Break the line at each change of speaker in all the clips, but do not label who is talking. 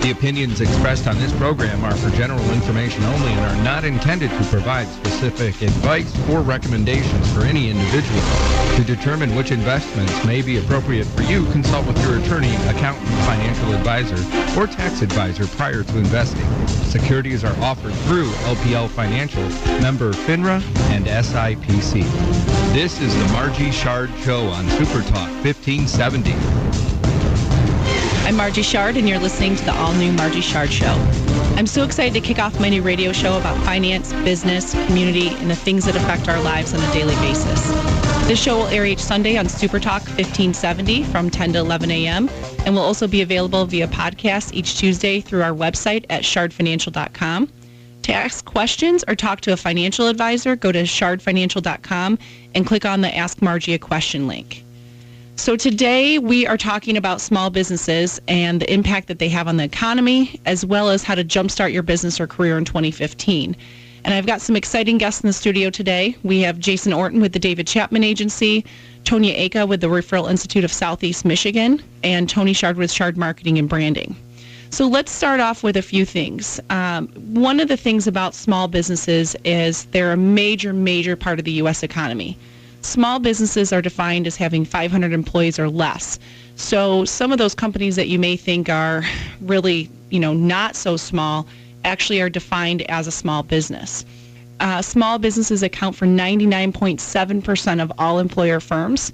The opinions expressed on this program are for general information only and are not intended to provide specific advice or recommendations for any individual. To determine which investments may be appropriate for you, consult with your attorney, accountant, financial advisor, or tax advisor prior to investing. Securities are offered through LPL Financial, member FINRA, and SIPC. This is the Margie Shard Show on Super Talk 1570.
I'm Margie Shard, and you're listening to the all-new Margie Shard Show. I'm so excited to kick off my new radio show about finance, business, community, and the things that affect our lives on a daily basis. This show will air each Sunday on Super Talk 1570 from 10 to 11 a.m. and will also be available via podcast each Tuesday through our website at shardfinancial.com. To ask questions or talk to a financial advisor, go to shardfinancial.com and click on the Ask Margie a Question link. So today we are talking about small businesses and the impact that they have on the economy, as well as how to jumpstart your business or career in 2015. And I've got some exciting guests in the studio today. We have Jason Orton with the David Chapman Agency, Tonya Aka with the Referral Institute of Southeast Michigan, and Tony Shard with Shard Marketing and Branding. So let's start off with a few things. One of the things about small businesses is they're a major part of the U.S. economy. Small businesses are defined as having 500 employees or less. So some of those companies that you may think are really, not so small actually are defined as a small business. Small businesses account for 99.7% of all employer firms,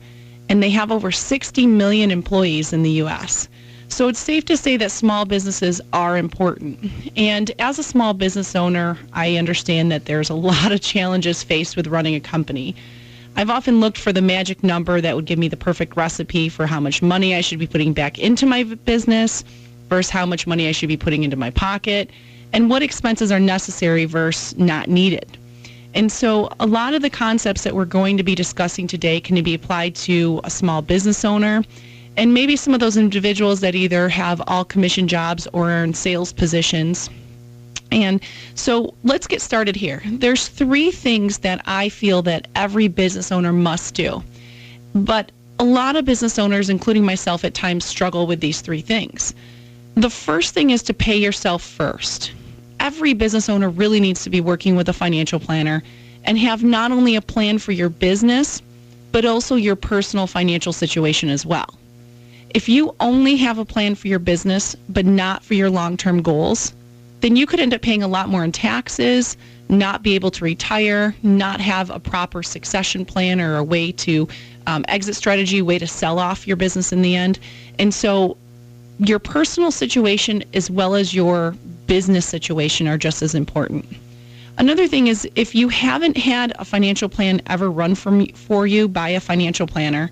and they have over 60 million employees in the U.S. So it's safe to say that small businesses are important. And as a small business owner, I understand that there's a lot of challenges faced with running a company. I've often looked for the magic number that would give me the perfect recipe for how much money I should be putting back into my business versus how much money I should be putting into my pocket, and what expenses are necessary versus not needed. And so a lot of the concepts that we're going to be discussing today can be applied to a small business owner and maybe some of those individuals that either have all commission jobs or are in sales positions. And so let's get started here. There's 3 things that I feel that every business owner must do. But a lot of business owners, including myself at times, struggle with these 3 things. The first thing is to pay yourself first. Every business owner really needs to be working with a financial planner and have not only a plan for your business, but also your personal financial situation as well. If you only have a plan for your business, but not for your long-term goals, then you could end up paying a lot more in taxes, not be able to retire, not have a proper succession plan or a way to exit strategy, way to sell off your business in the end. And so your personal situation as well as your business situation are just as important. Another thing is, if you haven't had a financial plan ever run for you by a financial planner,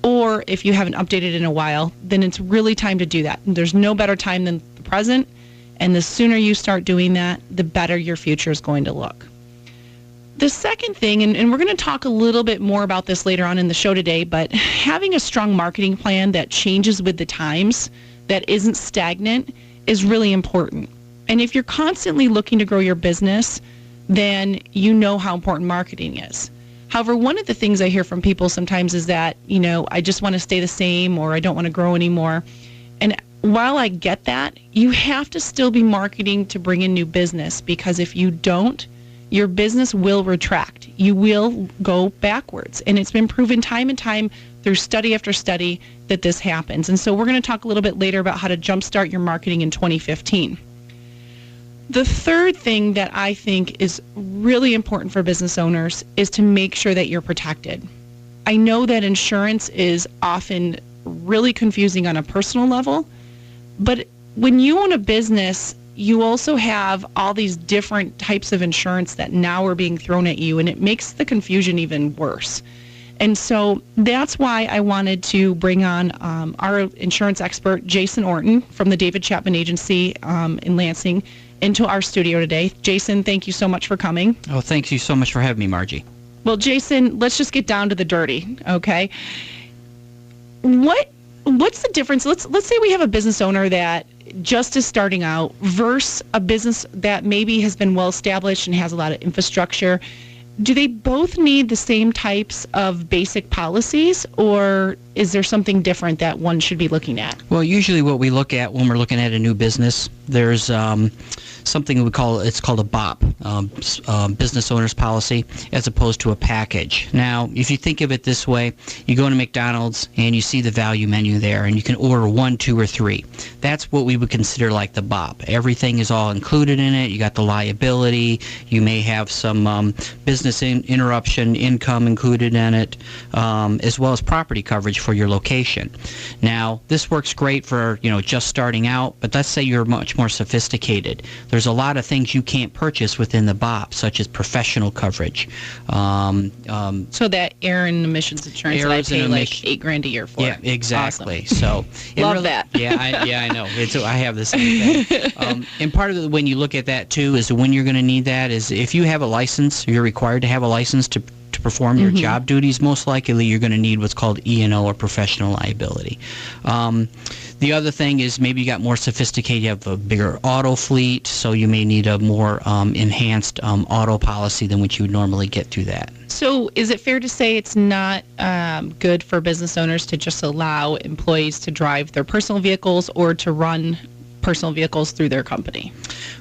or if you haven't updated in a while, then it's really time to do that. There's no better time than the present. And the sooner you start doing that, the better your future is going to look. The second thing, and we're going to talk a little bit more about this later on in the show today, but having a strong marketing plan that changes with the times, that isn't stagnant, is really important. And if you're constantly looking to grow your business, then you know how important marketing is. However, one of the things I hear from people sometimes is that, I just want to stay the same, or I don't want to grow anymore. And while I get that, you have to still be marketing to bring in new business, because if you don't, your business will retract. You will go backwards. And it's been proven time and time through study after study that this happens. And so we're going to talk a little bit later about how to jumpstart your marketing in 2015. The third thing that I think is really important for business owners is to make sure that you're protected. I know that insurance is often really confusing on a personal level, but when you own a business, you also have all these different types of insurance that now are being thrown at you, and it makes the confusion even worse. And so that's why I wanted to bring on our insurance expert, Jason Orton, from the David Chapman Agency in Lansing, into our studio today. Jason, thank you so much for coming.
Oh, thank you so much for having me, Margie.
Well, Jason, let's just get down to the dirty, okay? What's the difference? Let's say we have a business owner that just is starting out versus a business that maybe has been well established and has a lot of infrastructure. Do they both need the same types of basic policies, or is there something different that one should be looking at?
Well, usually what we look at when we're looking at a new business there's something we call a BOP, business owner's policy, as opposed to a package. Now, if you think of it this way, you go to McDonald's and you see the value menu there, and you can order 1, 2, or 3. That's what we would consider like the BOP. Everything is all included in it. You got the liability. You may have some business interruption income included in it, as well as property coverage for your location. Now, this works great for just starting out, but let's say you're much more sophisticated. There's a lot of things you can't purchase within the BOP, such as professional coverage.
So that air and emissions insurance that I pay like $8,000 a year for.
Yeah, exactly.
Awesome.
So
love that.
I know. I have the same thing. And part of it, when you look at that too, is when you're going to need that is if you have a license, you're required to have a license to perform your job duties. Most likely, you're going to need what's called E&O or professional liability. The other thing is maybe you got more sophisticated, you have a bigger auto fleet, so you may need a more enhanced auto policy than what you would normally get through that.
So is it fair to say it's not good for business owners to just allow employees to drive their personal vehicles or to run personal vehicles through their company?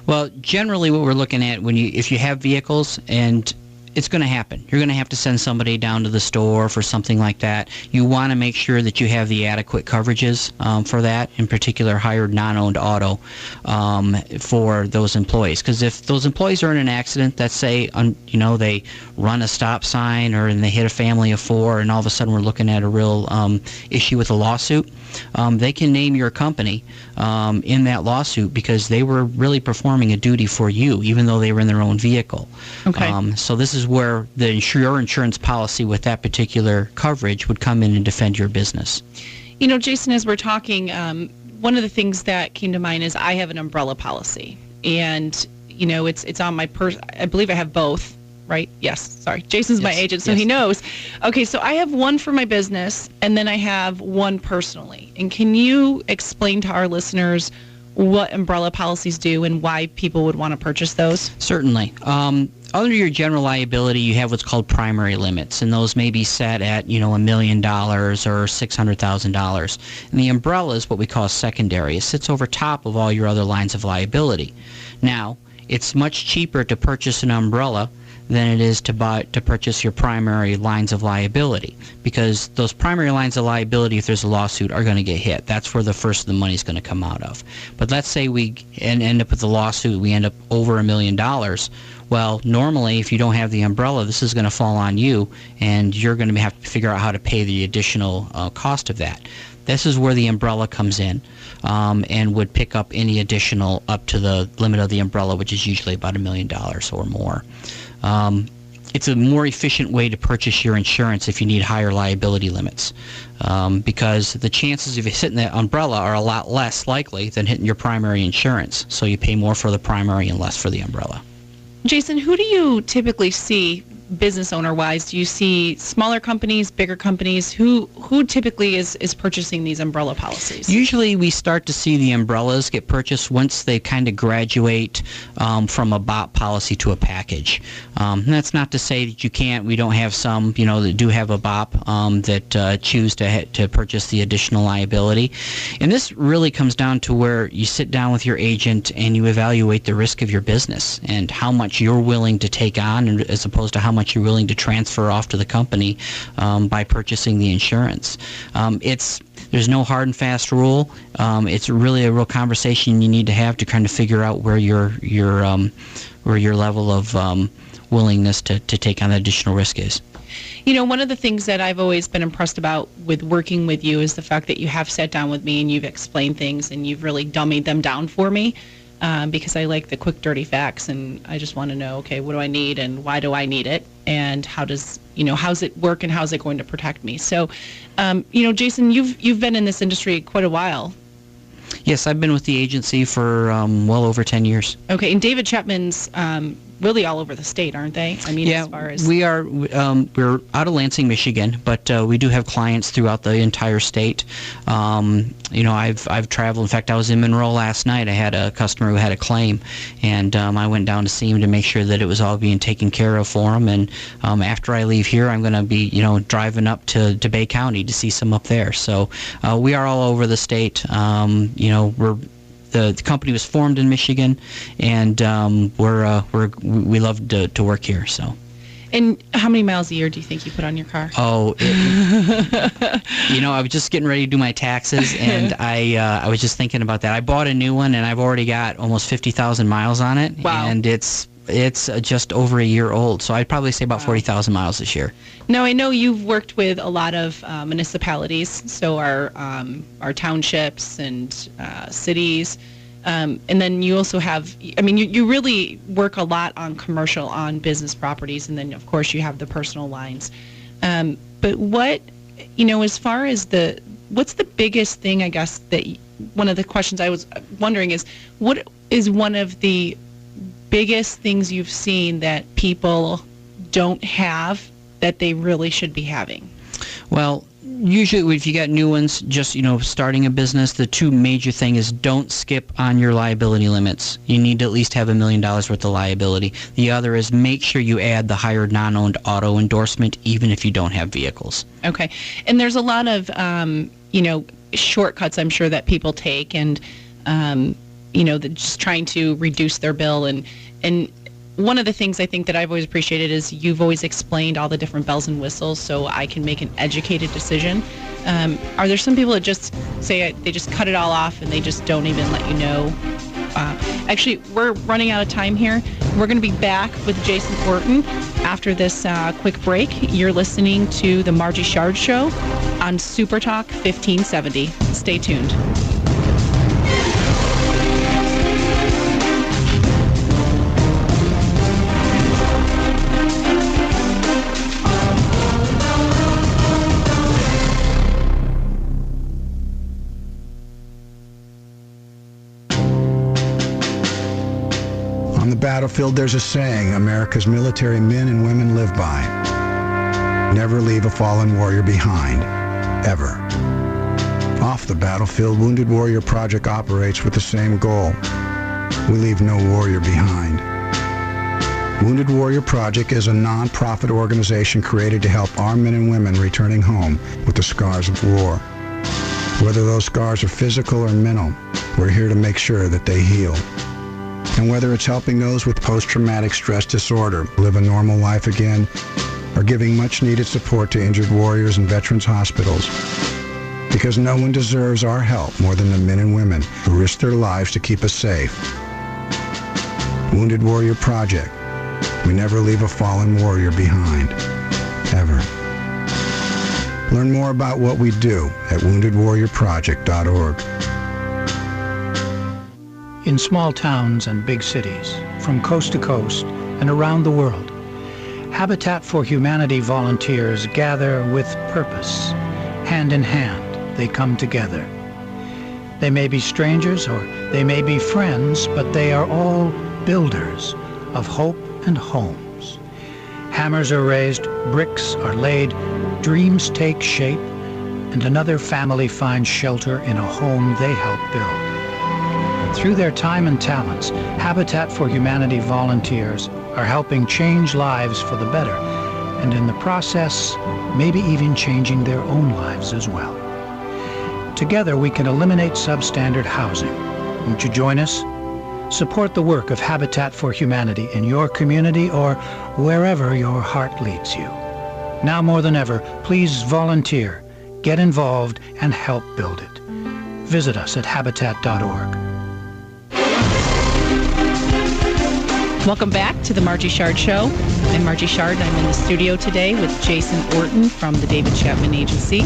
Well, generally what we're looking at if you have vehicles, and it's going to happen. You're going to have to send somebody down to the store for something like that. You want to make sure that you have the adequate coverages for that, in particular hired non-owned auto for those employees. Because if those employees are in an accident, let's say they run a stop sign or they hit a family of 4 and all of a sudden we're looking at a real issue with a lawsuit, they can name your company in that lawsuit because they were really performing a duty for you, even though they were in their own vehicle.
Okay.
So this is where your insurance policy with that particular coverage would come in and defend your business.
Jason, as we're talking, one of the things that came to mind is I have an umbrella policy, and it's on my I believe I have both. Right? Yes. Sorry. Jason's my agent, so he knows. Okay, so I have one for my business, and then I have one personally. And can you explain to our listeners what umbrella policies do and why people would want to purchase those?
Certainly. Under your general liability, you have what's called primary limits, and those may be set at, $1 million or $600,000. And the umbrella is what we call secondary. It sits over top of all your other lines of liability. Now, it's much cheaper to purchase an umbrella than it is to purchase your primary lines of liability, because those primary lines of liability, if there's a lawsuit, are going to get hit. That's where the first of the money is going to come out of. But let's say we end up with a lawsuit, we end up over $1 million. Well, normally, if you don't have the umbrella, this is going to fall on you, and you're going to have to figure out how to pay the additional cost of that. This is where the umbrella comes in and would pick up any additional up to the limit of the umbrella, which is usually about $1 million or more. It's a more efficient way to purchase your insurance if you need higher liability limits, because the chances of you hitting that umbrella are a lot less likely than hitting your primary insurance. So you pay more for the primary and less for the umbrella.
Jason, who do you typically see business owner-wise? Do you see smaller companies, bigger companies? Who typically is purchasing these umbrella policies?
Usually we start to see the umbrellas get purchased once they kind of graduate from a BOP policy to a package. And that's not to say that you can't. We don't have some, that do have a BOP that choose to purchase the additional liability. And this really comes down to where you sit down with your agent and you evaluate the risk of your business and how much you're willing to take on as opposed to how much you're willing to transfer off to the company by purchasing the insurance. There's no hard and fast rule. It's really a real conversation you need to have to kind of figure out where your level of willingness to take on additional risk is.
One of the things that I've always been impressed about with working with you is the fact that you have sat down with me and you've explained things and you've really dummied them down for me. Because I like the quick, dirty facts, and I just want to know, okay, what do I need and why do I need it, and how's it work and how's it going to protect me? So, Jason, you've been in this industry quite a while.
Yes, I've been with the agency for well over 10 years.
Okay, and David Chapman's really all over the state, aren't they? I mean, as far as
we are, we're out of Lansing, Michigan, but we do have clients throughout the entire state. I've traveled. In fact, I was in Monroe last night. I had a customer who had a claim, and I went down to see him to make sure that it was all being taken care of for him. And after I leave here, I'm going to be, driving up to Bay County to see some up there. So we are all over the state. the company was formed in Michigan, and we love to work here. So.
And how many miles a year do you think you put on your car?
Oh, I was just getting ready to do my taxes, and I was just thinking about that. I bought a new one, and I've already got almost 50,000 miles on it.
Wow.
And it's just over a year old, so I'd probably say about 40,000 miles this year.
Now, I know you've worked with a lot of municipalities, so our townships and cities. And then you also have, you really work a lot on commercial, on business properties, and then, of course, you have the personal lines. But what, as far as what's the biggest thing, I guess, that one of the questions I was wondering is, what is one of the biggest things you've seen that people don't have that they really should be having?
Well, usually if you got new ones, just, starting a business, the two major thing is don't skip on your liability limits. You need to at least have $1 million worth of liability. The other is make sure you add the higher non-owned auto endorsement, even if you don't have vehicles. Okay.
And there's a lot of, shortcuts I'm sure that people take, and, just trying to reduce their bill. And one of the things I think that I've always appreciated is you've always explained all the different bells and whistles so I can make an educated decision. Are there some people that just say they just cut it all off and they just don't even let you know? Actually, we're running out of time here. We're going to be back with Jason Orton after this quick break. You're listening to The Margie Shard Show on Super Talk 1570. Stay tuned.
On the battlefield, there's a saying America's military men and women live by. Never leave a fallen warrior behind, ever. Off the battlefield, Wounded Warrior Project operates with the same goal. We leave no warrior behind. Wounded Warrior Project is a non-profit organization created to help our men and women returning home with the scars of war. Whether those scars are physical or mental, we're here to make sure that they heal. And whether it's helping those with post-traumatic stress disorder live a normal life again, or giving much-needed support to injured warriors in veterans' hospitals, because no one deserves our help more than the men and women who risk their lives to keep us safe. Wounded Warrior Project. We never leave a fallen warrior behind, ever. Learn more about what we do at woundedwarriorproject.org.
In small towns and big cities, from coast to coast and around the world, Habitat for Humanity volunteers gather with purpose. Hand in hand, they come together. They may be strangers or they may be friends, but they are all builders of hope and homes. Hammers are raised, bricks are laid, dreams take shape, and another family finds shelter in a home they help build. Through their time and talents, Habitat for Humanity volunteers are helping change lives for the better, and in the process, maybe even changing their own lives as well. Together, we can eliminate substandard housing. Won't you join us? Support the work of Habitat for Humanity in your community or wherever your heart leads you. Now more than ever, please volunteer, get involved, and help build it. Visit us at habitat.org.
Welcome back to the Margie Shard Show. I'm Margie Shard, and I'm in the studio today with Jason Orton from the David Chapman Agency.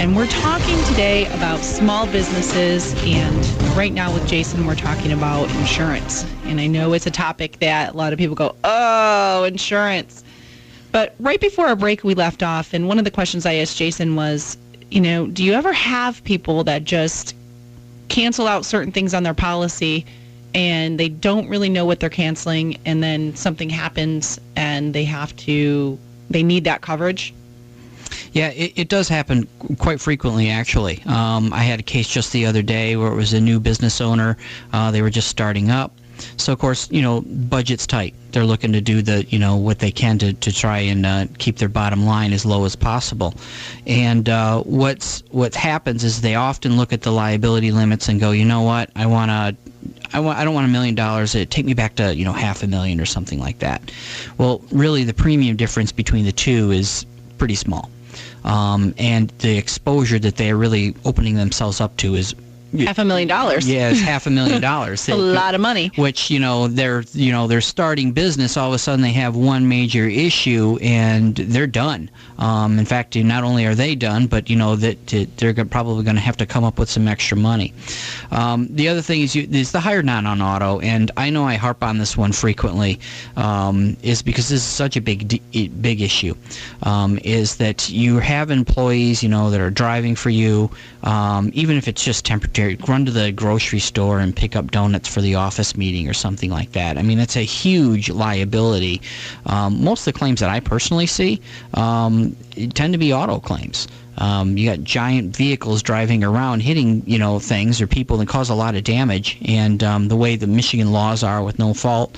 And we're talking today about small businesses, and right now with Jason, we're talking about insurance. And I know it's a topic that a lot of people go, oh, insurance. But right before our break, we left off, and one of the questions I asked Jason was, do you ever have people that just cancel out certain things on their policy and they don't really know what they're canceling, and then something happens and they need that coverage?
Yeah, it does happen quite frequently, actually. I had a case just the other day where it was a new business owner. They were just starting up. So of course, budget's tight. They're looking to do what they can to try and keep their bottom line as low as possible. And what happens is they often look at the liability limits and go, you know what, I don't want $1 million. Take me back to $500,000 or something like that. Well, really, the premium difference between the two is pretty small, and the exposure that they're really opening themselves up to is
$500,000.
Yeah, it's $500,000.
A lot of money.
Which they're starting business. All of a sudden, they have one major issue and they're done. In fact, not only are they done, but that they're probably going to have to come up with some extra money. The other thing is the higher non-auto, and I know I harp on this one frequently, is because this is such a big issue. Is that you have employees that are driving for you, even if it's just temporary. Run to the grocery store and pick up donuts for the office meeting or something like that. I mean, it's a huge liability. Most of the claims that I personally see tend to be auto claims. You got giant vehicles driving around hitting things or people that cause a lot of damage, and the way the Michigan laws are with no fault,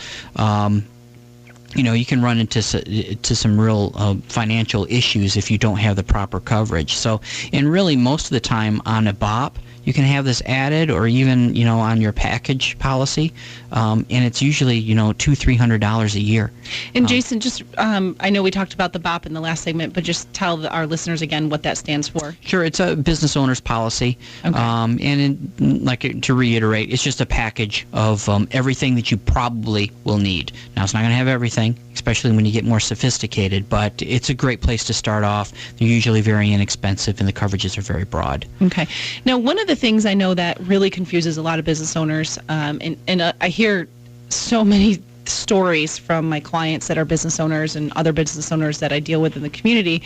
you can run into some real financial issues if you don't have the proper coverage. So, and really most of the time on a BOP, you can have this added, or even on your package policy, and it's usually $200-300 a year.
And Jason, just I know we talked about the BOP in the last segment, but just tell our listeners again what that stands for.
Sure, it's a business owner's policy, and to reiterate, it's just a package of everything that you probably will need. Now, it's not going to have everything, especially when you get more sophisticated, but it's a great place to start off. They're usually very inexpensive, and the coverages are very broad.
Okay. Now, one of the things I know that really confuses a lot of business owners, and I hear so many stories from my clients that are business owners and other business owners that I deal with in the community.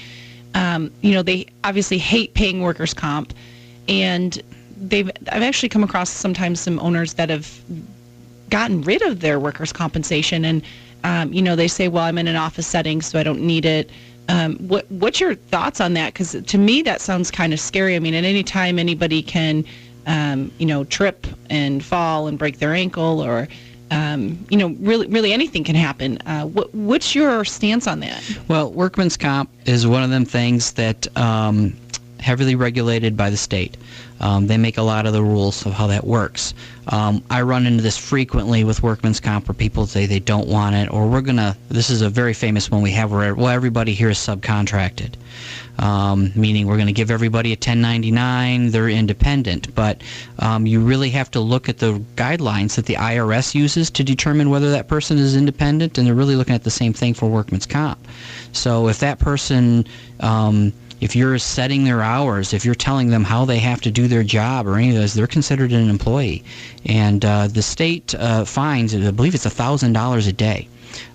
They obviously hate paying workers' comp, and I've actually come across sometimes some owners that have gotten rid of their workers' compensation, and they say, well, I'm in an office setting, so I don't need it. What's your thoughts on that? Because to me, that sounds kind of scary. I mean, at any time, anybody can, trip and fall and break their ankle, or, really anything can happen. What's your stance on that?
Well, workman's comp is one of them things that heavily regulated by the state. They make a lot of the rules of how that works. I run into this frequently with workman's comp where people say they don't want it, or this is a very famous one we have where, everybody here is subcontracted. Meaning we're going to give everybody a 1099, they're independent. But you really have to look at the guidelines that the IRS uses to determine whether that person is independent, and they're really looking at the same thing for workman's comp. So if that person... if you're setting their hours, if you're telling them how they have to do their job or any of those, they're considered an employee. And the state fines, I believe it's $1,000 a day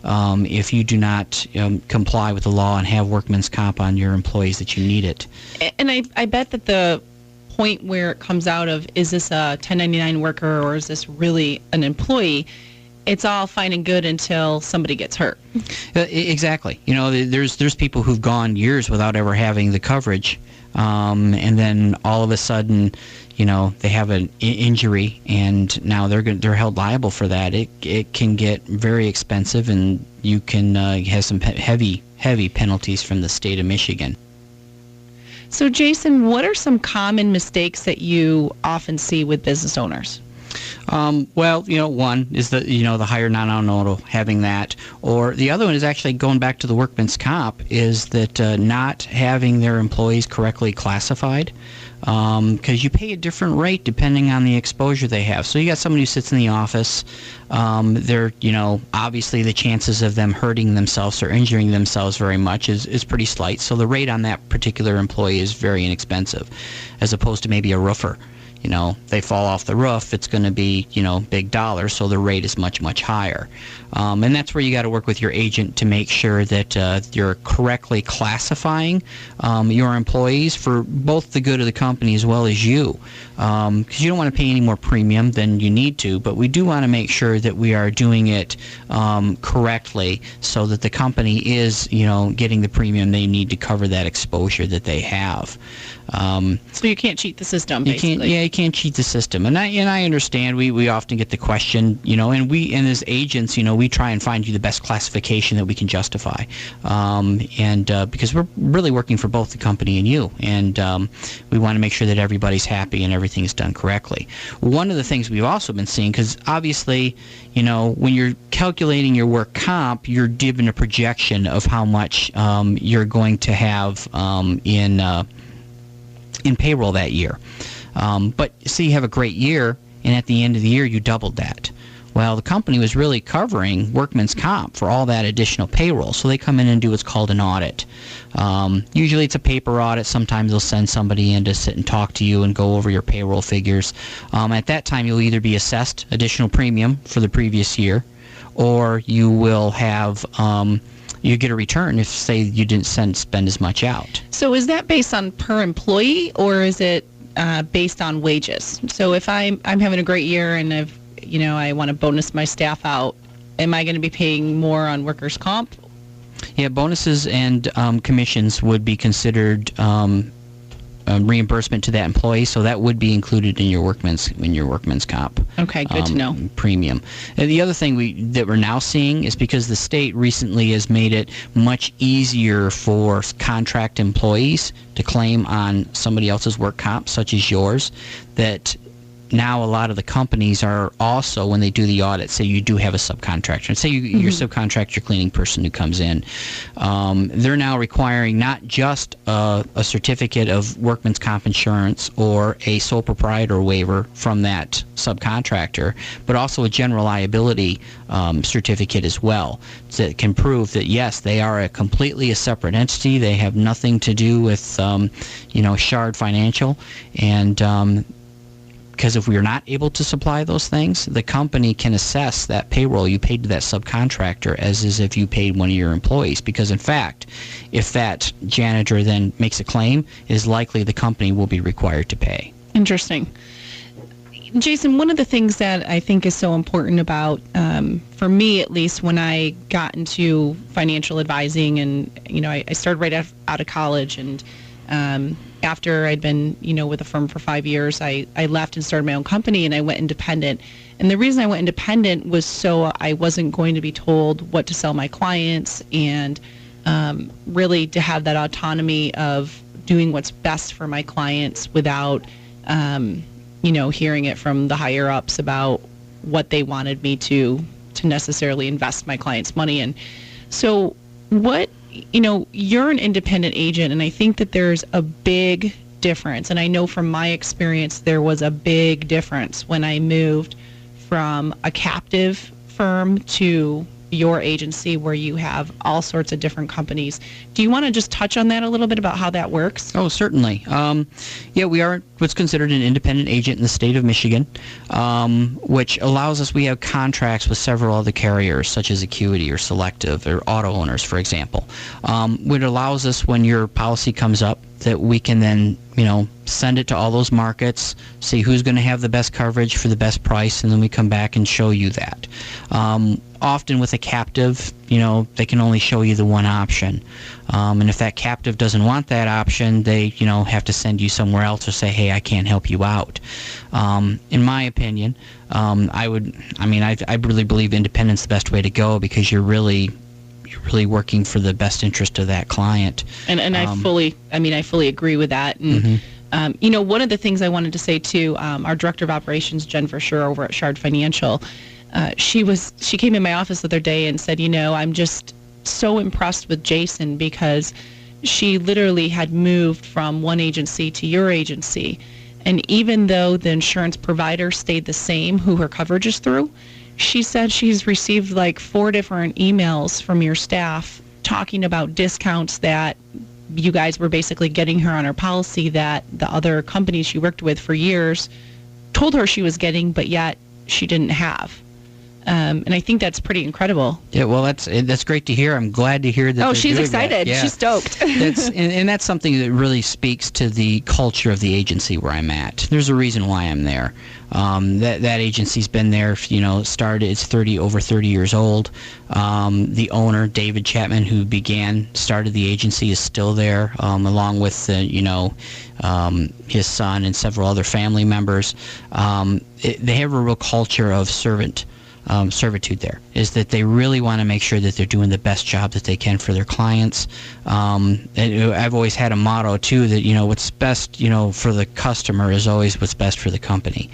if you do not comply with the law and have workman's comp on your employees that you need it.
And I bet that the point where it comes out of, is this a 1099 worker or is this really an employee, it's all fine and good until somebody gets hurt.
Exactly. There's people who've gone years without ever having the coverage, and then all of a sudden, they have an injury, and now they're held liable for that. It can get very expensive, and you can have some heavy penalties from the state of Michigan.
So, Jason, what are some common mistakes that you often see with business owners?
One is the higher non-auto, having that, or the other one is actually going back to the workman's comp, is that not having their employees correctly classified, because you pay a different rate depending on the exposure they have. So you got somebody who sits in the office, they're, obviously the chances of them hurting themselves or injuring themselves very much is pretty slight. So the rate on that particular employee is very inexpensive, as opposed to maybe a roofer. They fall off the roof, it's going to be, big dollars, so the rate is much, much higher. And that's where you got to work with your agent to make sure that you're correctly classifying your employees for both the good of the company as well as you. Because you don't want to pay any more premium than you need to, but we do want to make sure that we are doing it correctly so that the company is, getting the premium they need to cover that exposure that they have.
So you can't cheat the system, basically.
You can't cheat the system. And I understand we often get the question, and as agents, we try and find you the best classification that we can justify. Because we're really working for both the company and you. And we want to make sure that everybody's happy and everything is done correctly. One of the things we've also been seeing, because obviously, when you're calculating your work comp, you're given a projection of how much you're going to have in payroll that year. But say you have a great year, and at the end of the year you doubled that. Well, the company was really covering workman's comp for all that additional payroll, so they come in and do what's called an audit. Usually it's a paper audit. Sometimes they'll send somebody in to sit and talk to you and go over your payroll figures. At that time, you'll either be assessed additional premium for the previous year, or you will have you get a return if, say, you didn't spend as much out.
So is that based on per employee, or is it based on wages? So if I'm having a great year and I want to bonus my staff out, am I going to be paying more on workers' comp?
Yeah, bonuses and commissions would be considered reimbursement to that employee, so that would be included in your workman's comp.
Okay, good to know.
Premium. And the other thing that we're now seeing is because the state recently has made it much easier for contract employees to claim on somebody else's work comp, such as yours, that now a lot of the companies are also, when they do the audit, say you do have a subcontractor. And say your subcontractor cleaning person who comes in, they're now requiring not just a certificate of workman's comp insurance or a sole proprietor waiver from that subcontractor, but also a general liability certificate as well that can prove that, yes, they are completely a separate entity. They have nothing to do with, Shard Financial. And because if we are not able to supply those things, the company can assess that payroll you paid to that subcontractor as if you paid one of your employees. Because, in fact, if that janitor then makes a claim, it is likely the company will be required to pay. Interesting.
Jason, one of the things that I think is so important about, for me at least, when I got into financial advising, and I started right out of college, and after I'd been, with a firm for 5 years, I left and started my own company, and I went independent. And the reason I went independent was so I wasn't going to be told what to sell my clients, and really to have that autonomy of doing what's best for my clients without, hearing it from the higher ups about what they wanted me to necessarily invest my clients' money in. So you're an independent agent, and I think that there's a big difference. And I know from my experience, there was a big difference when I moved from a captive firm to your agency, where you have all sorts of different companies. Do you want to just touch on that a little bit about how that works?
Oh, certainly. We are what's considered an independent agent in the state of Michigan, which allows us, we have contracts with several other carriers, such as Acuity or Selective or Auto Owners, for example, which allows us, when your policy comes up, that we can then, send it to all those markets, see who's going to have the best coverage for the best price, and then we come back and show you that. Often with a captive, they can only show you the one option. And if that captive doesn't want that option, they, have to send you somewhere else or say, hey, I can't help you out. In my opinion, I really believe independence is the best way to go, because you're really working for the best interest of that client.
And I fully agree with that. And, one of the things I wanted to say too, our director of operations, Jen Verschure over at Shard Financial, she came in my office the other day and said, I'm just so impressed with Jason, because she literally had moved from one agency to your agency. And even though the insurance provider stayed the same, who her coverage is through, she said she's received like 4 different emails from your staff talking about discounts that you guys were basically getting her on her policy that the other companies she worked with for years told her she was getting, but yet she didn't have. And I think that's pretty incredible.
Yeah, well, that's great to hear. I'm glad to hear that.
Oh,
they're
she's
doing
excited.
That. Yeah.
She's stoked.
And that's something that really speaks to the culture of the agency where I'm at. There's a reason why I'm there. That agency's been there, started, it's over 30 years old. The owner, David Chapman, who started the agency, is still there, along with, his son and several other family members. They have a real culture of servitude there, is that they really want to make sure that they're doing the best job that they can for their clients. And I've always had a motto too that what's best for the customer is always what's best for the company,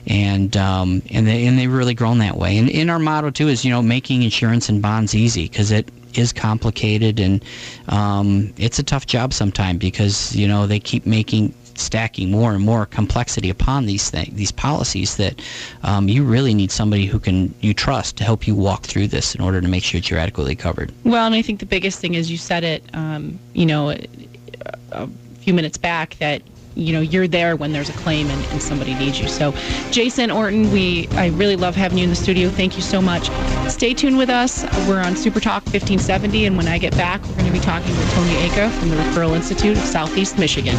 and they've really grown that way. And in our motto too is making insurance and bonds easy, because it is complicated, and it's a tough job sometimes, because they keep stacking more and more complexity upon these policies that you really need somebody who you trust to help you walk through this in order to make sure that you're adequately covered.
Well, and I think the biggest thing is, you said it, a few minutes back, that you're there when there's a claim and somebody needs you. So, Jason Orton, I really love having you in the studio. Thank you so much. Stay tuned with us. We're on Super Talk 1570, and when I get back, we're going to be talking with Tonya Aka from the Referral Institute of Southeast Michigan.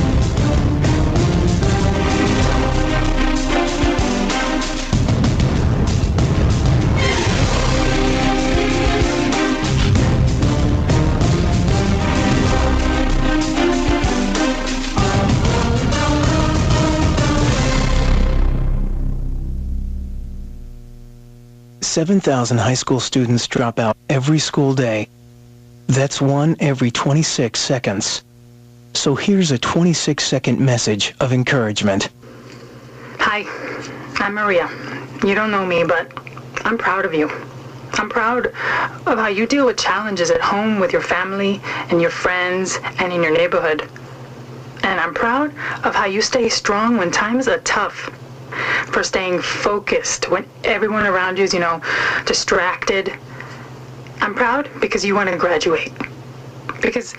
$7,000 high school students drop out every school day. That's one every 26 seconds. So here's a 26-second message of encouragement.
Hi, I'm Maria. You don't know me, but I'm proud of you. I'm proud of how you deal with challenges at home with your family and your friends and in your neighborhood. And I'm proud of how you stay strong when times are tough, for staying focused when everyone around you is, distracted. I'm proud because you want to graduate. Because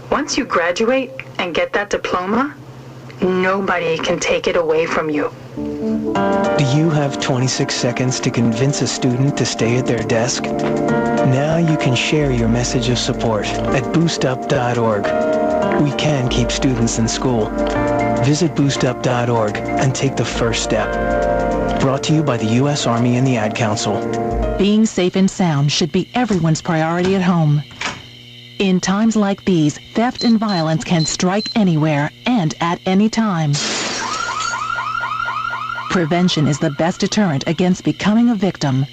once you graduate and get that diploma, nobody can take it away from you.
Do you have 26 seconds to convince a student to stay at their desk? Now you can share your message of support at boostup.org. We can keep students in school. Visit boostup.org and take the first step. Brought to you by the U.S. Army and the Ad Council.
Being safe and sound should be everyone's priority at home. In times like these, theft and violence can strike anywhere and at any time. Prevention is the best deterrent against becoming a victim.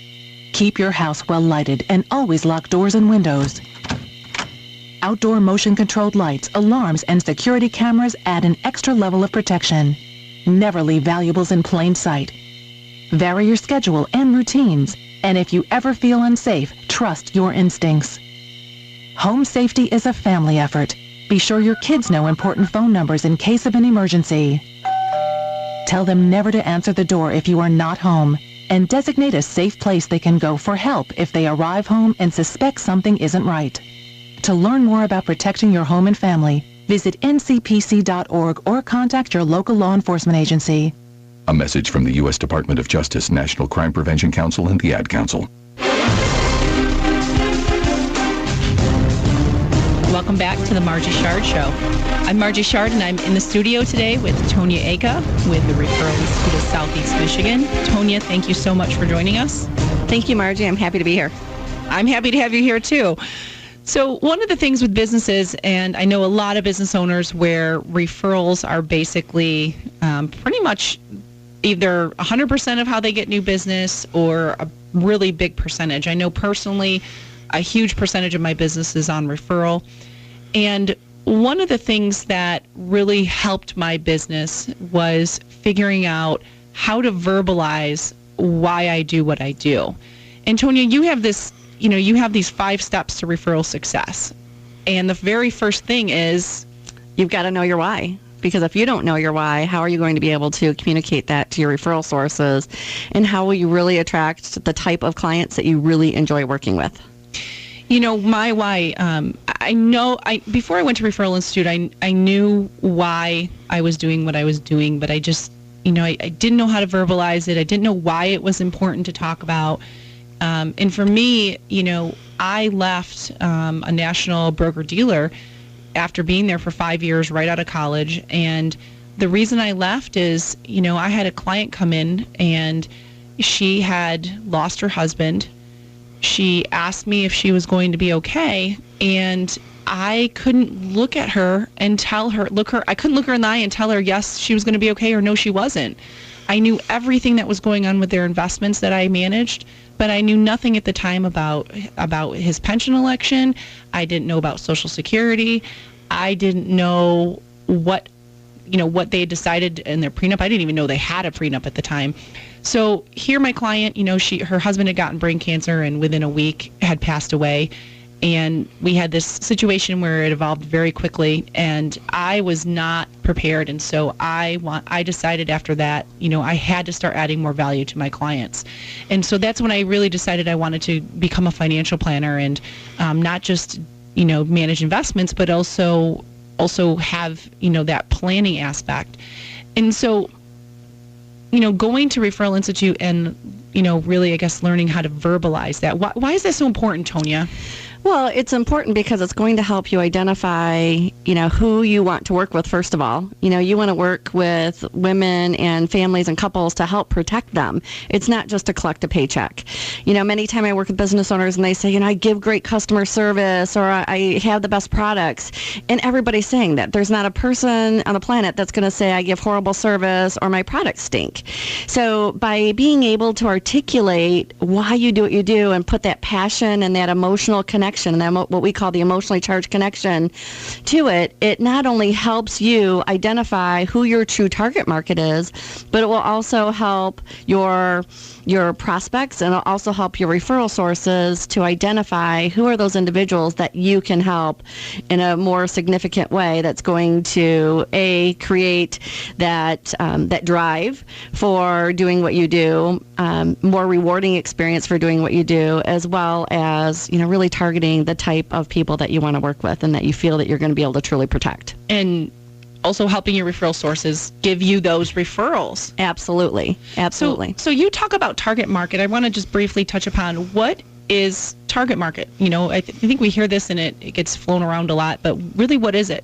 Keep your house well lighted and always lock doors and windows. Outdoor motion-controlled lights, alarms, and security cameras add an extra level of protection. Never leave valuables in plain sight. Vary your schedule and routines, and if you ever feel unsafe, trust your instincts. Home safety is a family effort. Be sure your kids know important phone numbers in case of an emergency. Tell them never to answer the door if you are not home, and designate a safe place they can go for help if they arrive home and suspect something isn't right. To learn more about protecting your home and family, visit ncpc.org or contact your local law enforcement agency.
A message from the U.S. Department of Justice, National Crime Prevention Council, and the Ad Council.
Welcome back to the Margie Shard Show. I'm Margie Shard, and I'm in the studio today with Tonya Aka with the Referral Institute of Southeast Michigan. Tonya, thank you so much for joining us.
Thank you, Margie. I'm happy to be here.
I'm happy to have you here, too. So one of the things with businesses, and I know a lot of business owners where referrals are basically pretty much either 100% of how they get new business or a really big percentage. I know personally a huge percentage of my business is on referral. And one of the things that really helped my business was figuring out how to verbalize why I do what I do. And Tonya, you have this, you have these 5 steps to referral success. And the very first thing is
you've got to know your why. Because if you don't know your why, how are you going to be able to communicate that to your referral sources? And how will you really attract the type of clients that you really enjoy working with?
My why, before I went to Referral Institute, I knew why I was doing what I was doing, but I just, I didn't know how to verbalize it. I didn't know why it was important to talk about. And for me, I left a national broker-dealer after being there for 5 years right out of college. And the reason I left is, I had a client come in and she had lost her husband. She asked me if she was going to be okay. And I couldn't look at her and tell her, I couldn't look her in the eye and tell her, yes, she was going to be okay, or no, she wasn't. I knew everything that was going on with their investments that I managed, but I knew nothing at the time about his pension election. I didn't know about Social Security. I didn't know what they had decided in their prenup. I didn't even know they had a prenup at the time. So here my client, her husband had gotten brain cancer and within a week had passed away. And we had this situation where it evolved very quickly, and I was not prepared. And so I decided after that, I had to start adding more value to my clients. And so that's when I really decided I wanted to become a financial planner and not just, manage investments, but also have, that planning aspect. And so, going to Referral Institute and, really, I guess, learning how to verbalize that. Why is that so important, Tonya?
Well, it's important because it's going to help you identify, who you want to work with, first of all. You want to work with women and families and couples to help protect them. It's not just to collect a paycheck. Many times I work with business owners and they say, I give great customer service or I have the best products. And everybody's saying that. There's not a person on the planet that's going to say I give horrible service or my products stink. So by being able to articulate why you do what you do and put that passion and that emotional connection, and what we call the emotionally charged connection to it, it not only helps you identify who your true target market is, but it will also help your prospects, and it'll also help your referral sources to identify who are those individuals that you can help in a more significant way that's going to create that drive for doing what you do, more rewarding experience for doing what you do, as well as really targeting the type of people that you want to work with and that you feel that you're going to be able to truly protect.
And also helping your referral sources give you those referrals.
Absolutely.
So you talk about target market. I want to just briefly touch upon what is target market. I think we hear this and it gets flown around a lot, but really, what is it?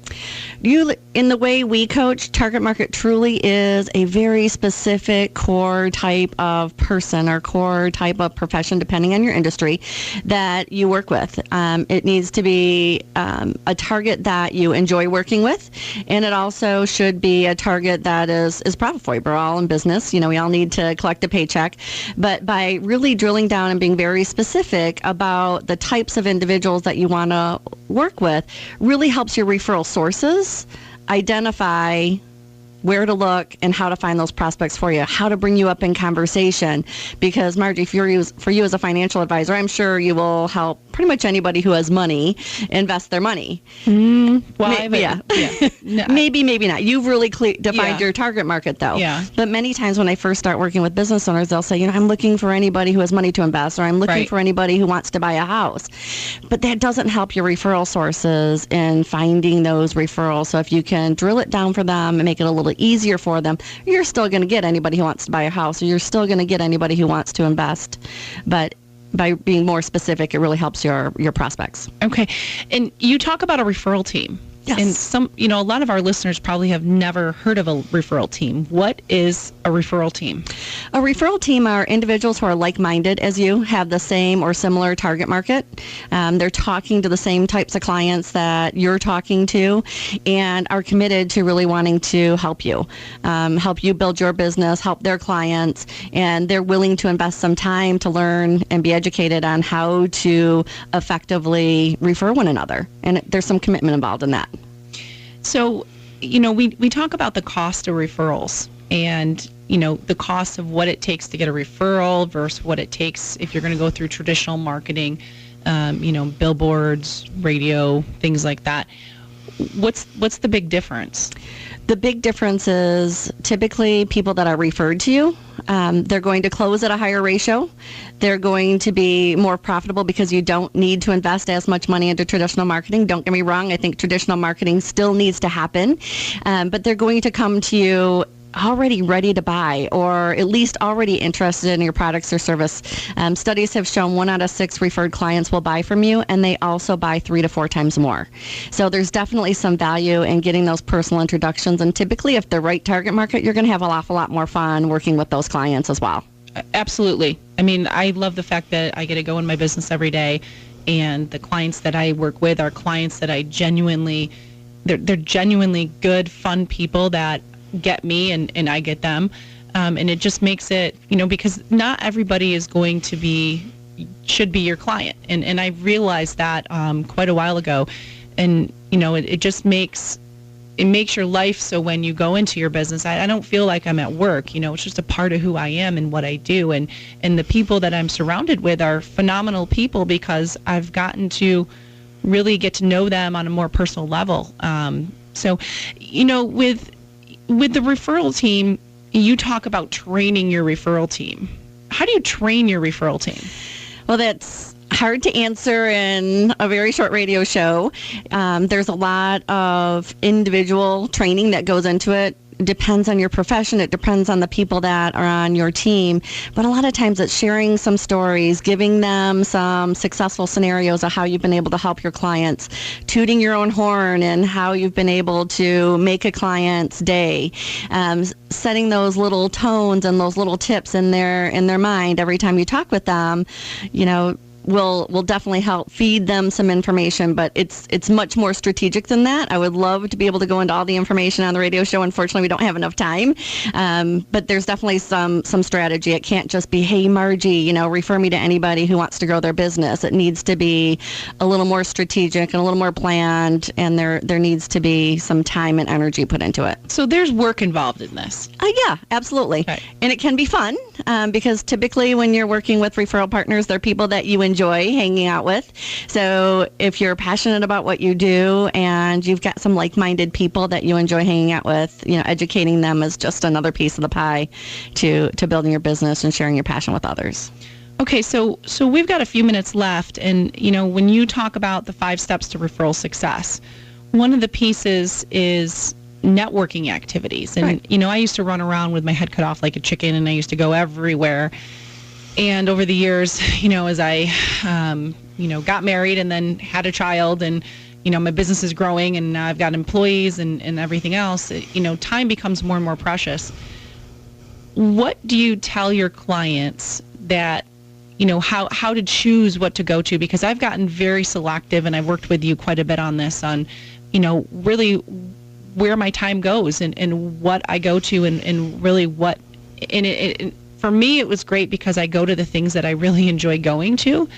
In the way we coach, target market truly is a very specific core type of person or core type of profession, depending on your industry, that you work with. It needs to be a target that you enjoy working with, and it also should be a target that is profitable for you. We're all in business. We all need to collect a paycheck. But by really drilling down and being very specific about the types of individuals that you want to work with really helps your referral sources identify where to look and how to find those prospects for you, how to bring you up in conversation. Because Margie, for you as a financial advisor, I'm sure you will help pretty much anybody who has money invest their money. Well,
maybe not. You've really defined your target market, though.
Yeah.
But many times when I first start working with business owners, they'll say, I'm looking for anybody who has money to invest, or I'm looking for anybody who wants to buy a house. But that doesn't help your referral sources in finding those referrals. So if you can drill it down for them and make it a little easier for them, you're still going to get anybody who wants to buy a house, or you're still going to get anybody who wants to invest. But by being more specific, it really helps your prospects.
Okay. And you talk about a referral team.
Yes.
And a lot of our listeners probably have never heard of a referral team. What is a referral team?
A referral team are individuals who are like-minded as you, have the same or similar target market. They're talking to the same types of clients that you're talking to, and are committed to really wanting to help you build your business, help their clients, and they're willing to invest some time to learn and be educated on how to effectively refer one another. And there's some commitment involved in that.
So, we talk about the cost of referrals and, the cost of what it takes to get a referral versus what it takes if you're going to go through traditional marketing, billboards, radio, things like that. What's the big difference?
The big difference is typically people that are referred to you, they're going to close at a higher ratio. They're going to be more profitable because you don't need to invest as much money into traditional marketing. Don't get me wrong. I think traditional marketing still needs to happen, but they're going to come to you already ready to buy, or at least already interested in your products or service. Studies have shown 1 out of 6 referred clients will buy from you, and they also buy 3 to 4 times more. So there's definitely some value in getting those personal introductions, and typically if the right target market, you're going to have an awful lot more fun working with those clients as well.
Absolutely. I mean, I love the fact that I get to go in my business every day, and the clients that I work with are clients that I genuinely, they're genuinely good, fun people that get me and I get them. And it just makes it, because not everybody is going to should be your client. And I realized that quite a while ago. And, it just makes your life so when you go into your business, I don't feel like I'm at work. It's just a part of who I am and what I do. And the people that I'm surrounded with are phenomenal people because I've gotten to really get to know them on a more personal level. So, with the referral team, you talk about training your referral team. How do you train your referral team?
Well, that's hard to answer in a very short radio show. There's a lot of individual training that goes into it. Depends on your profession. It depends on the people that are on your team. But a lot of times it's sharing some stories, giving them some successful scenarios of how you've been able to help your clients, tooting your own horn and how you've been able to make a client's day, setting those little tones and those little tips in their mind every time you talk with them, will definitely help feed them some information, but it's much more strategic than that. I would love to be able to go into all the information on the radio show. Unfortunately, we don't have enough time, but there's definitely some strategy. It can't just be, hey, Margie, refer me to anybody who wants to grow their business. It needs to be a little more strategic and a little more planned, and there needs to be some time and energy put into it.
So there's work involved in this.
Yeah, absolutely.
Okay.
And it can be fun because typically when you're working with referral partners, they're people that you enjoy hanging out with. So if you're passionate about what you do and you've got some like-minded people that you enjoy hanging out with, educating them is just another piece of the pie to building your business and sharing your passion with others.
Okay, so we've got a few minutes left, and when you talk about the 5 steps to referral success, one of the pieces is networking activities. And
right.
I used to run around with my head cut off like a chicken, and I used to go everywhere. And over the years, as I, got married and then had a child, and, my business is growing, and now I've got employees and everything else, time becomes more and more precious. What do you tell your clients that, how to choose what to go to? Because I've gotten very selective, and I've worked with you quite a bit on this, on, really where my time goes and what I go to and really what, and it for me, it was great because I go to the things that I really enjoy going to,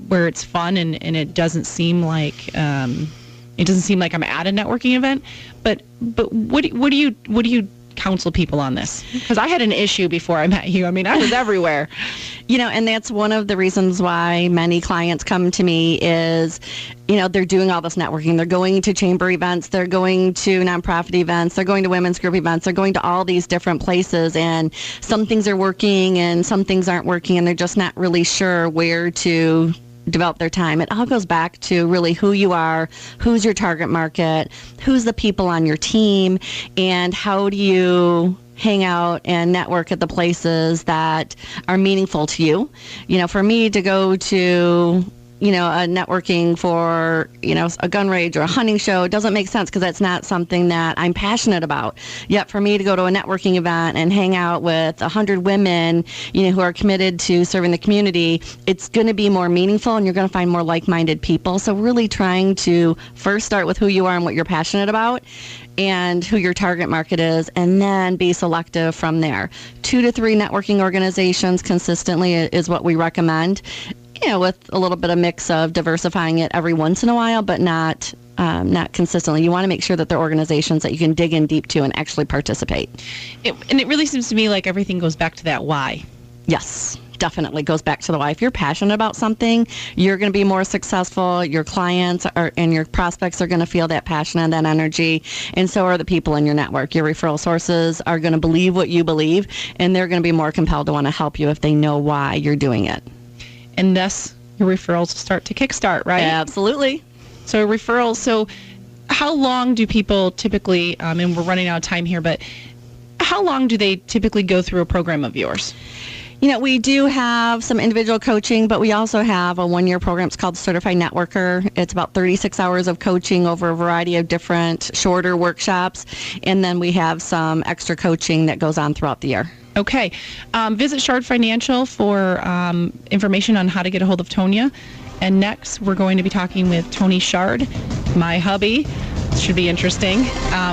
where it's fun and it doesn't seem like I'm at a networking event. But what do you counsel people on this? Because I had an issue before I met you. I mean, I was everywhere.
And that's one of the reasons why many clients come to me is, they're doing all this networking. They're going to chamber events. They're going to nonprofit events. They're going to women's group events. They're going to all these different places, and some things are working and some things aren't working, and they're just not really sure where to develop their time. It all goes back to really who you are, who's your target market, who's the people on your team, and how do you hang out and network at the places that are meaningful to you. For me to go to a networking for, a gun range or a hunting show doesn't make sense because that's not something that I'm passionate about. Yet for me to go to a networking event and hang out with 100 women, who are committed to serving the community, it's going to be more meaningful and you're going to find more like-minded people. So really trying to first start with who you are and what you're passionate about and who your target market is, and then be selective from there. 2 to 3 networking organizations consistently is what we recommend. With a little bit of mix of diversifying it every once in a while, but not consistently. You want to make sure that they're organizations that you can dig in deep to and actually participate.
And it really seems to me like everything goes back to that why.
Yes, definitely goes back to the why. If you're passionate about something, you're going to be more successful. Your clients and your prospects are going to feel that passion and that energy, and so are the people in your network. Your referral sources are going to believe what you believe, and they're going to be more compelled to want to help you if they know why you're doing it.
And thus, your referrals start to kickstart, right?
Absolutely.
So referrals. So how long do people typically, and we're running out of time here, but how long do they typically go through a program of yours?
We do have some individual coaching, but we also have a one-year program. It's called Certified Networker. It's about 36 hours of coaching over a variety of different shorter workshops. And then we have some extra coaching that goes on throughout the year.
Okay. Visit Shard Financial for information on how to get a hold of Tonya. And next, we're going to be talking with Tony Shard, my hubby. Should be interesting.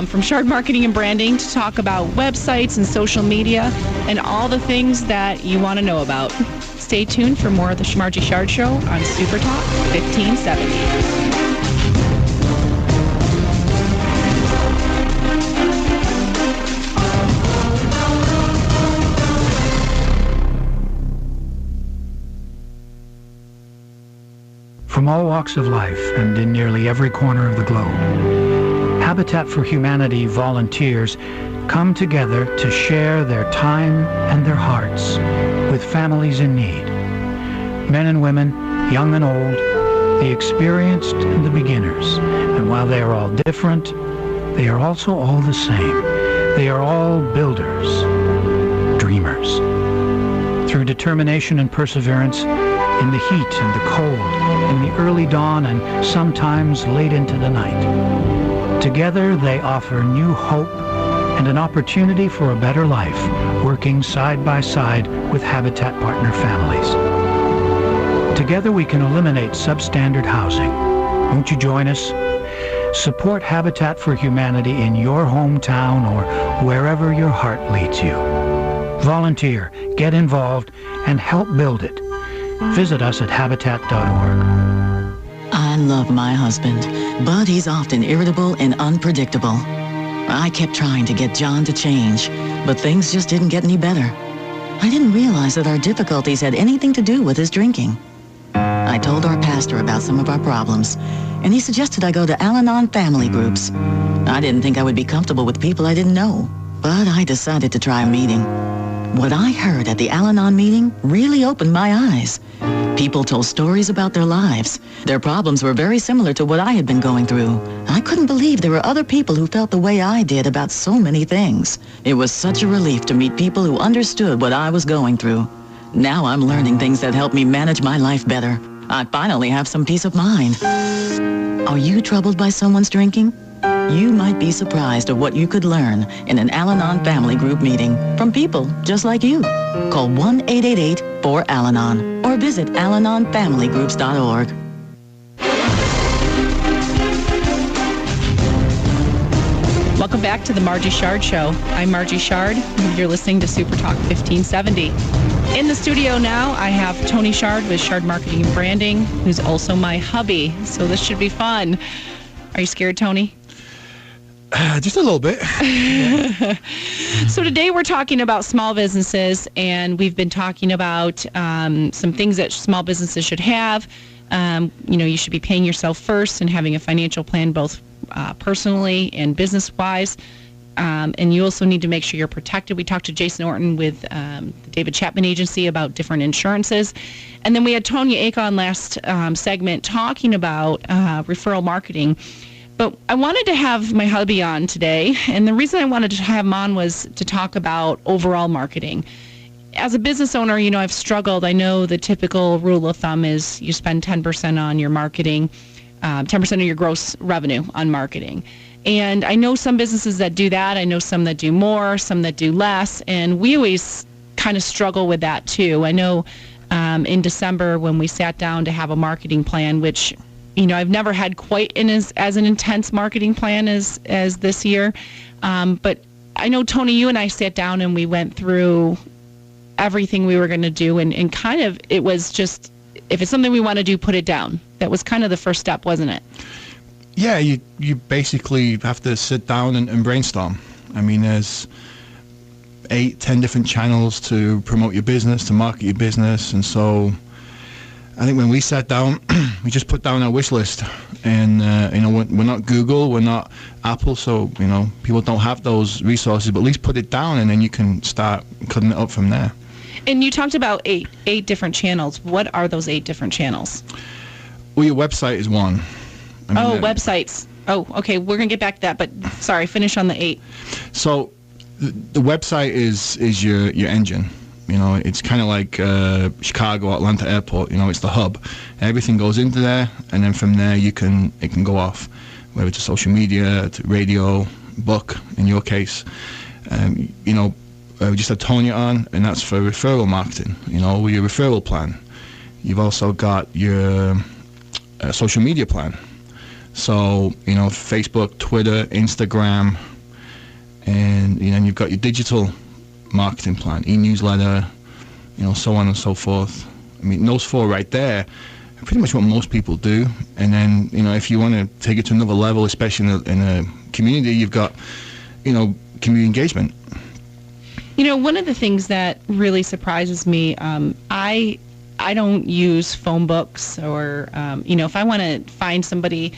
From Shard Marketing and Branding to talk about websites and social media and all the things that you want to know about. Stay tuned for more of the Margie Shard Show on Super Talk 1570.
From all walks of life and in nearly every corner of the globe, Habitat for Humanity volunteers come together to share their time and their hearts with families in need. Men and women, young and old, the experienced and the beginners. And while they are all different, they are also all the same. They are all builders, dreamers. Through determination and perseverance, in the heat and the cold, in the early dawn and sometimes late into the night. Together they offer new hope and an opportunity for a better life, working side by side with Habitat partner families. Together we can eliminate substandard housing. Won't you join us? Support Habitat for Humanity in your hometown or wherever your heart leads you. Volunteer, get involved, and help build it. Visit us at habitat.org.
I love my husband, but he's often irritable and unpredictable. I kept trying to get John to change, but things just didn't get any better. I didn't realize that our difficulties had anything to do with his drinking. I told our pastor about some of our problems, and he suggested I go to Al-Anon family groups. I didn't think I would be comfortable with people I didn't know, but I decided to try a meeting. What I heard at the Al-Anon meeting really opened my eyes. People told stories about their lives. Their problems were very similar to what I had been going through. I couldn't believe there were other people who felt the way I did about so many things. It was such a relief to meet people who understood what I was going through. Now I'm learning things that help me manage my life better. I finally have some peace of mind. Are you troubled by someone's drinking? You might be surprised at what you could learn in an Al-Anon family group meeting from people just like you. Call 1-888-4-AL-ANON or visit alanonfamilygroups.org.
Welcome back to the Margie Shard Show. I'm Margie Shard. You're listening to Super Talk 1570. In the studio now, I have Tony Shard with Shard Marketing and Branding, who's also my hubby. So this should be fun. Are you scared, Tony?
Just a little bit.
So today we're talking about small businesses, and we've been talking about some things that small businesses should have. You should be paying yourself first and having a financial plan both personally and business-wise. And you also need to make sure you're protected. We talked to Jason Orton with the David Chapman Agency about different insurances. And then we had Tonya Ake on last segment talking about referral marketing. But I wanted to have my hubby on today, and the reason I wanted to have him on was to talk about overall marketing. As a business owner, I've struggled. I know the typical rule of thumb is you spend 10% on your marketing, 10% of your gross revenue on marketing. And I know some businesses that do that. I know some that do more, some that do less, and we always kind of struggle with that too. I know in December when we sat down to have a marketing plan, which I've never had quite as an intense marketing plan as this year. But I know, Tony, you and I sat down and we went through everything we were going to do. And kind of it was just, if it's something we want to do, put it down. That was kind of the first step, wasn't it?
Yeah, you basically have to sit down and brainstorm. I mean, there's 8-10 different channels to promote your business, to market your business. And so I think when we sat down, we just put down our wish list, and we're not Google, we're not Apple, so people don't have those resources. But at least put it down, and then you can start cutting it up from there.
And you talked about eight different channels. What are those 8 different channels?
Well, your website is one.
Websites. Oh, okay. We're gonna get back to that, but sorry. Finish on the 8.
So, the website is your engine. You know, it's kind of like Chicago, Atlanta Airport. You know, it's the hub. Everything goes into there, and then from there it can go off, whether it's social media, to radio, book. In your case, you know, we just had Tonya on, and that's for referral marketing. You know, your referral plan. You've also got your social media plan. So, you know, Facebook, Twitter, Instagram, and you know, you've got your digital marketing plan, e-newsletter, you know, so on and so forth. I mean, those four right there are pretty much what most people do. And then, you know, if you want to take it to another level, especially in a community, you've got, you know, community engagement.
You know, one of the things that really surprises me, I don't use phone books or, you know, if I want to find somebody,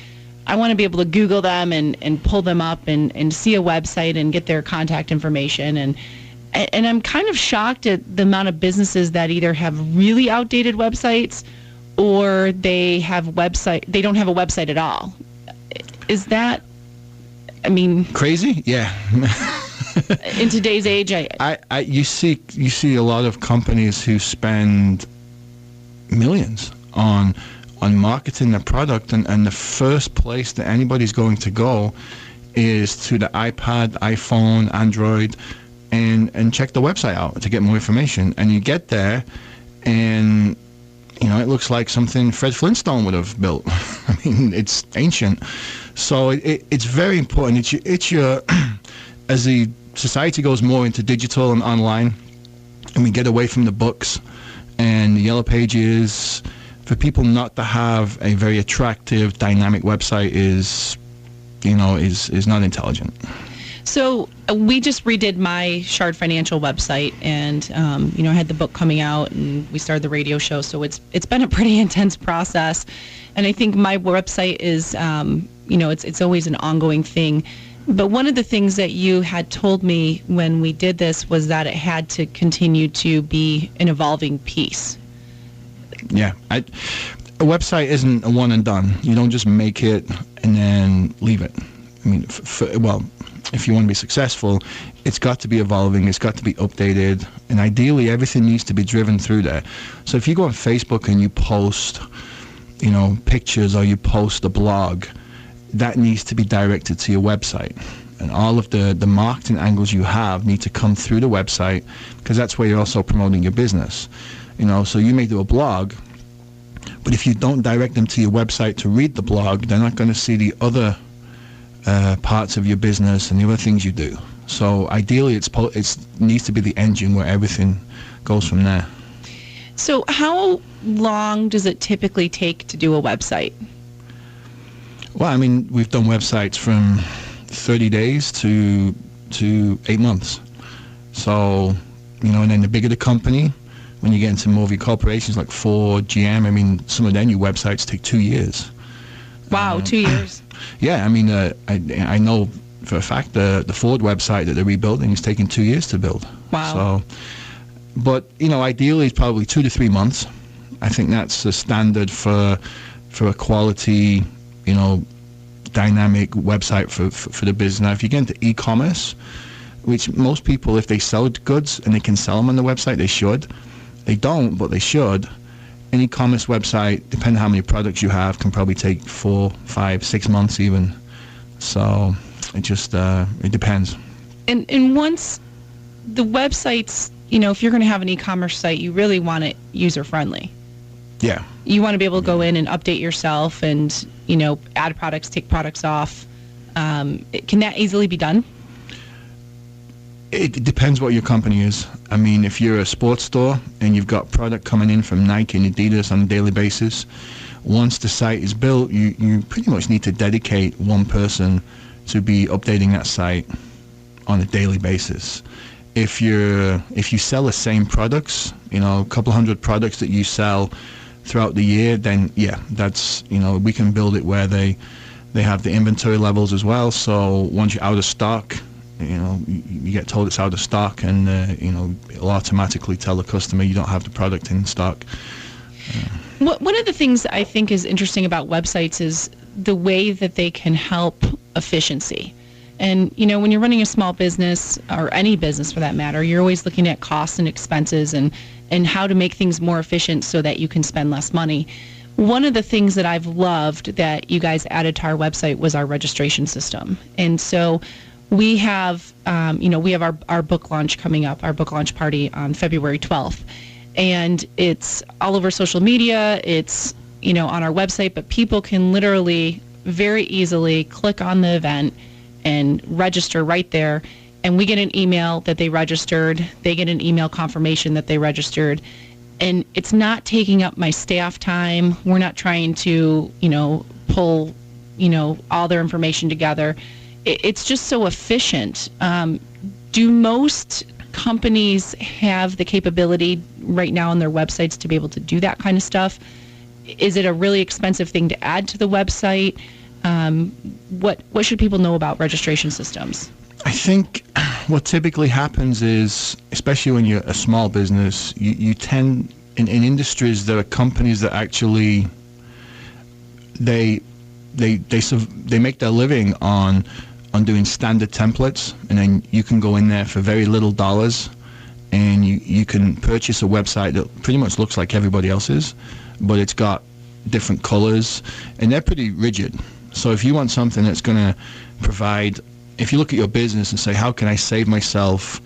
I want to be able to Google them and pull them up and see a website and get their contact information. And I'm kind of shocked at the amount of businesses that either have really outdated websites or they don't have a website at all. Is that, I mean... Crazy?
Yeah.
In today's age,
you see a lot of companies who spend millions on marketing their product, and the first place that anybody's going to go is to the iPad, iPhone, Android, and check the website out to get more information. And you get there, and you know, it looks like something Fred Flintstone would have built. I mean, it's ancient. So it's very important. It's your as the society goes more into digital and online, and we get away from the books and the yellow pages, for people not to have a very attractive, dynamic website is not intelligent.
So we just redid my Shard Financial website, and you know, I had the book coming out, and we started the radio show. So it's been a pretty intense process, and I think my website is you know, it's always an ongoing thing. But one of the things that you had told me when we did this was that it had to continue to be an evolving piece.
Yeah, a website isn't a one and done. You don't just make it and then leave it. I mean, well, if you want to be successful, it's got to be evolving, it's got to be updated, and ideally everything needs to be driven through there. So if you go on Facebook and you post, you know, pictures, or you post a blog, that needs to be directed to your website. And all of the marketing angles you have need to come through the website, because that's where you're also promoting your business. You know, so you may do a blog, but if you don't direct them to your website to read the blog, they're not going to see the other parts of your business and the other things you do. So ideally, it needs to be the engine where everything goes from there.
So how long does it typically take to do a website?
Well, I mean, we've done websites from 30 days to 8 months. So, you know, and then the bigger the company, when you get into more of your corporations like Ford, GM, I mean, some of their new websites take 2 years.
Wow, 2 years.
Yeah, I mean, I know for a fact the Ford website that they're rebuilding is taking 2 years to build.
Wow.
So, but, you know, ideally it's probably 2 to 3 months. I think that's the standard for a quality, you know, dynamic website for the business. Now, if you get into e-commerce, which most people, if they sell goods and they can sell them on the website, they should. They don't, but they should. An e-commerce website, depending on how many products you have, can probably take 4, 5, 6 months even. So it just it depends.
And once the websites, you know, if you're going to have an e-commerce site, you really want it user friendly.
Yeah.
You want to be able to go in and update yourself and, you know, add products, take products off. Can that easily be done?
It depends what your company is. I mean, if you're a sports store and you've got product coming in from Nike and Adidas on a daily basis, once the site is built, you pretty much need to dedicate one person to be updating that site on a daily basis. If you sell the same products, you know, a couple hundred products that you sell throughout the year, then yeah, that's, you know, we can build it where they have the inventory levels as well. So once you're out of stock, you know, you get told it's out of stock, and you know, it'll automatically tell the customer you don't have the product in stock.
One of the things I think is interesting about websites is the way that they can help efficiency. And, you know, when you're running a small business, or any business for that matter, you're always looking at costs and expenses and how to make things more efficient so that you can spend less money. One of the things that I've loved that you guys added to our website was our registration system. And so we have, we have our book launch coming up, our book launch party on February 12th. And it's all over social media, it's, you know, on our website, but people can literally very easily click on the event and register right there. And we get an email that they registered, they get an email confirmation that they registered. And it's not taking up my staff time. We're not trying to, you know, pull, you know, all their information together. It's just so efficient. Do most companies have the capability right now on their websites to be able to do that kind of stuff? Is it a really expensive thing to add to the website? What should people know about registration systems?
I think what typically happens is, especially when you're a small business, you tend, in industries, there are companies that actually they make their living on doing standard templates, and then you can go in there for very little dollars and you can purchase a website that pretty much looks like everybody else's, but it's got different colors and they're pretty rigid. So if you want something that's going to provide, if you look at your business and say, how can I save myself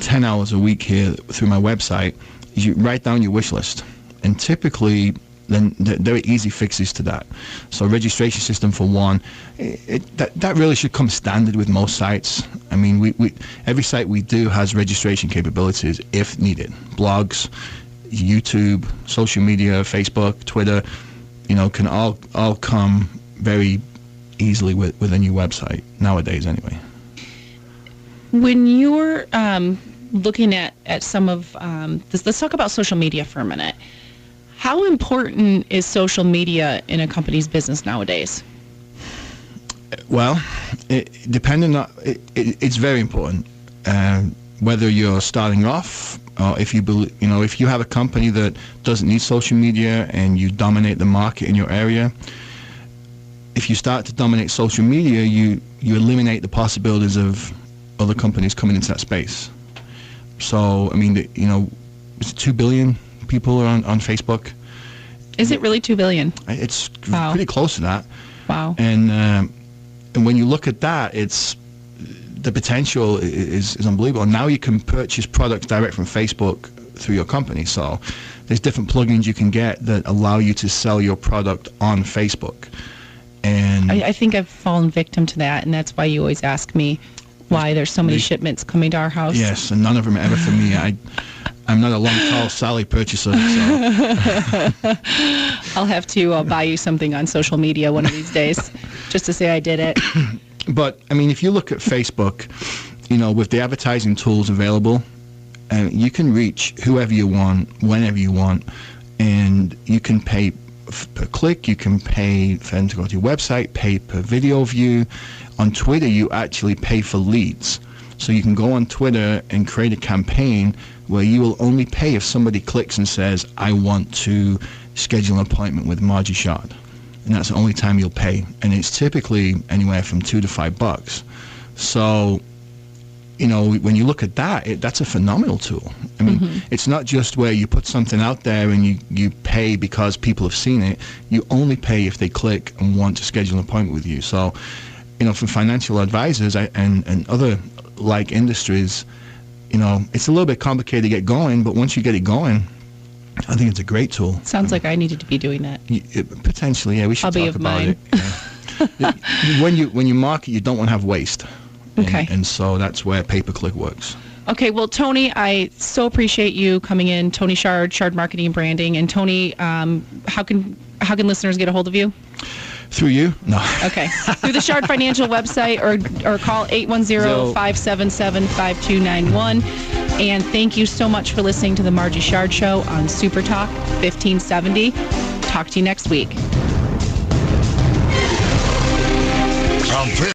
10 hours a week here through my website, you write down your wish list. And typically, then there are easy fixes to that. So registration system for one, that really should come standard with most sites. I mean, every site we do has registration capabilities if needed. Blogs, YouTube, social media, Facebook, Twitter, you know, can all come very easily with a new website nowadays anyway.
When you're looking at some of let's talk about social media for a minute. How important is social media in a company's business nowadays?
Well, it's very important. Whether you're starting off, or if you have a company that doesn't need social media and you dominate the market in your area, if you start to dominate social media, you eliminate the possibilities of other companies coming into that space. So, I mean, you know, is it 2 billion people are on Facebook?
Is it really 2 billion?
It's pretty close to that.
Wow.
And when you look at that, it's the potential is unbelievable. And now you can purchase products direct from Facebook through your company. So there's different plugins you can get that allow you to sell your product on Facebook. And
I think I've fallen victim to that, and that's why you always ask me why there's so many shipments coming to our house.
Yes, and none of them are ever for me. I'm not a long, tall Sally purchaser, so.
I'll have to buy you something on social media one of these days, just to say I did it.
But, I mean, if you look at Facebook, you know, with the advertising tools available, you can reach whoever you want, whenever you want, and you can pay per click, you can pay for them to go to your website, pay per video view. On Twitter, you actually pay for leads. So you can go on Twitter and create a campaign where you will only pay if somebody clicks and says, I want to schedule an appointment with Margie Shard. And that's the only time you'll pay. And it's typically anywhere from $2 to $5. So, you know, when you look at that, that's a phenomenal tool. I mean, it's not just where you put something out there and you pay because people have seen it. You only pay if they click and want to schedule an appointment with you. So, you know, for financial advisors and other like industries, you know, it's a little bit complicated to get going, but once you get it going, I think it's a great tool.
Sounds like I needed to be doing that.
Potentially, yeah. We should talk about it. Yeah. When you market, you don't want to have waste.
Okay.
And so that's where pay-per-click works.
Okay, well, Tony, I so appreciate you coming in. Tony Shard, Shard Marketing and Branding. And Tony, how can listeners get a hold of you?
Through you? No.
Okay. Through the Shard Financial website or call 810-577-5291. And thank you so much for listening to the Margie Shard Show on Super Talk 1570. Talk to you next week.